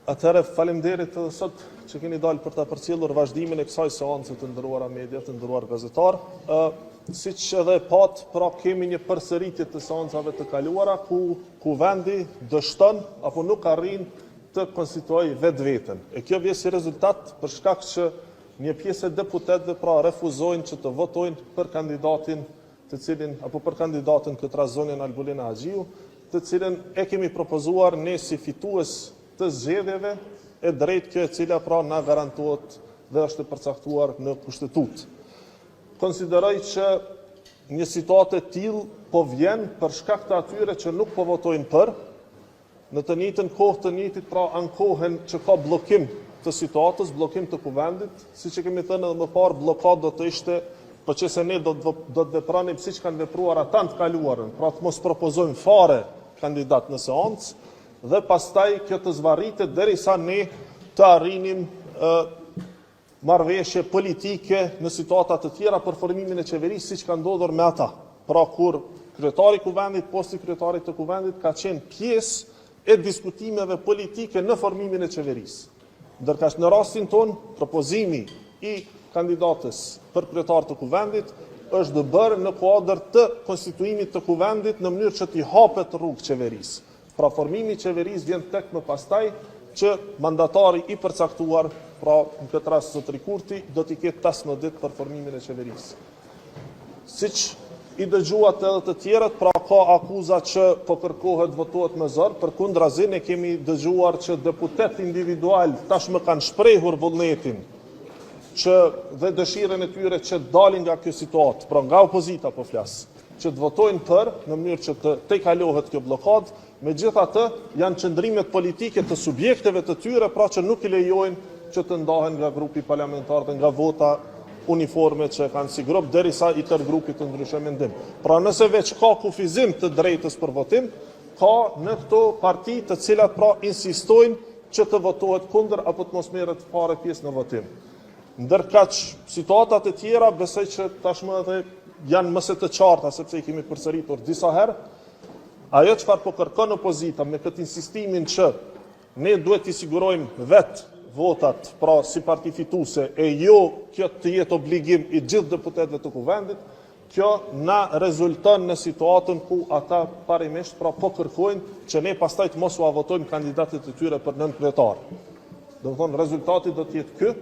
Atëherë faleminderit edhe sot që keni dalë për ta përcjellur vazhdimin e kësaj seance të nderuara media, të nderuar gazetar. Siç edhe pat, pra kemi një përsëritje të seancave të kaluara ku vendi dështon apo nuk arrin të konstituojë vetveten. E kjo vjen si rezultat për shkak që një pjesë e deputetëve pra refuzojnë që të votojnë për kandidatin për kandidatën këtë rast zonën Albulina Haxhiu, të cilën e kemi propozuar ne si fitues të zgjedhjeve e drejtë kjo e cila pra na garantohet dhe është e përcaktuar në kushtetut. Konsideroj që një situatë e tillë po vjen për shkak të atyre që nuk po votojnë për, në të njëjtën kohë të njëjtit pra ankohen që ka bllokim të situatës, bllokim të kuvendit, siç e kemi thënë edhe më parë, bllokad do të ishte po që se ne do të vepronim siç kanë vepruar ata të kaluarën, pra të mos propozojmë fare kandidat në seancë, dhe pastaj kjo të zvarritet derisa ne të arrinim marrëveshje politike në situata të tjera për formimin e qeverisë, siç ka ndodhur me ata. Pra kur kryetari i kuvendit, posti kryetarit të kuvendit ka qenë pjesë e diskutimeve politike në formimin e qeverisë. Ndërkaq në rastin ton, propozimi i kandidatës për kryetar të kuvendit është bërë në kuadër të konstituimit të kuvendit në mënyrë që t'i hapet rrugë qeverisë. Pra formimi i qeverisë vjen tek më pastaj që mandatari i përcaktuar, pra në këtë rast zotëri Kurti, do t'i ketë 15 ditë për formimin e qeverisë. Siç i dëgjuat edhe të tjerët, pra ka akuza që po kërkohet votohet me zor, përkundrazi ne kemi dëgjuar që deputet individual tashmë kanë shprehur vullnetin dhe dëshirën e tyre që dalin nga kjo situatë, pra nga opozita po flas, që të votojnë për në mënyrë që të tejkalohet kjo blokadë. Megjithatë, janë qëndrimet politike të subjekteve të tyre, pra që nuk i lejojnë që të ndahen nga grupi parlamentar dhe nga vota uniforme që kanë si grup, derisa i tërë grupit të ndryshojë mendim. Pra nëse veç ka kufizim të drejtës për votim, ka në këto parti të cilat pra insistojnë që të votohet kundër apo të mos merret fare pjesë në votim. Ndërkaq situatat e tjera besoj që tashmë edhe janë mëse të qarta, sepse i kemi përsëritur disa herë. Ajo çfarë po kërkon opozita me këtë insistimin që ne duhet t'i sigurojmë vetë votat, pra si parti fituese, e jo kjo të jetë obligim i gjithë deputetëve të kuvendit, kjo na rezulton në situatën ku ata parimisht pra po kërkojnë që ne pastaj të mos u votojmë kandidatët e tyre për nën kryetar. Do të thonë rezultati do të jetë ky,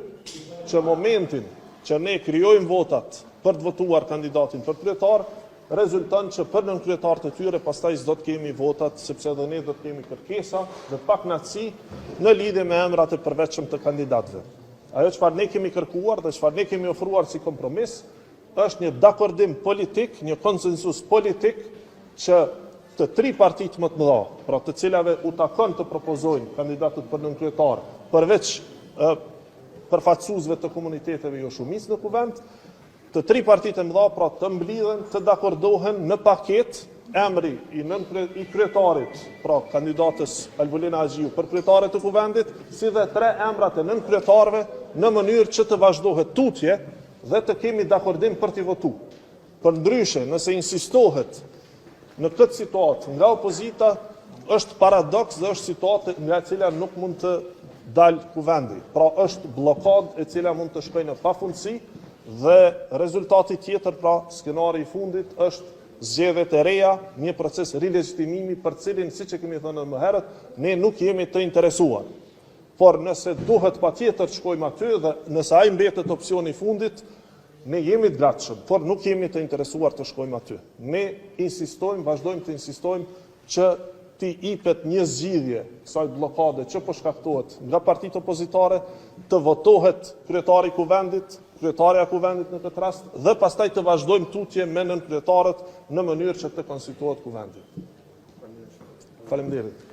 që momentin që ne krijojmë votat për të votuar kandidatin për kryetar, rezulton që për nën kryetar të tyre pastaj s'do të kemi votat, sepse edhe ne do të kemi kërkesa dhe paknatësi në lidhje me emrat e përveçshëm të kandidatëve. Ajo çfarë ne kemi kërkuar dhe çfarë ne kemi ofruar si kompromis është një dakordim politik, një konsensus politik që të tri partitë më të mëdha, pra të cilave u takon të propozojnë kandidatët për nën kryetar, përveç përfaqësuesve të komuniteteve jo shumicë në kuvend, të tri partitë e mëdha pra të mblidhen, të dakordohen në paket emri i kryetarit, pra kandidatës Albulina Haxhiu për kryetaret të kuvendit, si dhe 3 emrat e nën kryetarëve në mënyrë që të vazhdohet tutje dhe të kemi dakordim për t'i votuar. Përndryshe, nëse insistohet në këtë situatë nga opozita, është paradoks dhe është situatë nga e cila nuk mund të dalë kuvendi. Pra është blokadë e cila mund të shkojë në pafundësi dhe rezultati tjetër, pra skenari i fundit është zgjedhjet e reja, një proces rilegjitimimi për cilin, siç e kemi thënë më herët, ne nuk jemi të interesuar. Por nëse duhet patjetër të shkojmë aty dhe nëse ai mbetet opsioni i fundit, ne jemi të gatshëm, por nuk jemi të interesuar të shkojmë aty. Ne insistojmë, vazhdojmë të insistojmë që ti ipet një zgjidhje kësaj blokade që po shkaktohet nga partitë opozitare, të votohet kryetari i kuvendit, kryetaria e kuvendit në këtë rast, dhe pastaj të vazhdojmë tutje me nën kryetarët në mënyrë që të konstituohet kuvendi. Faleminderit.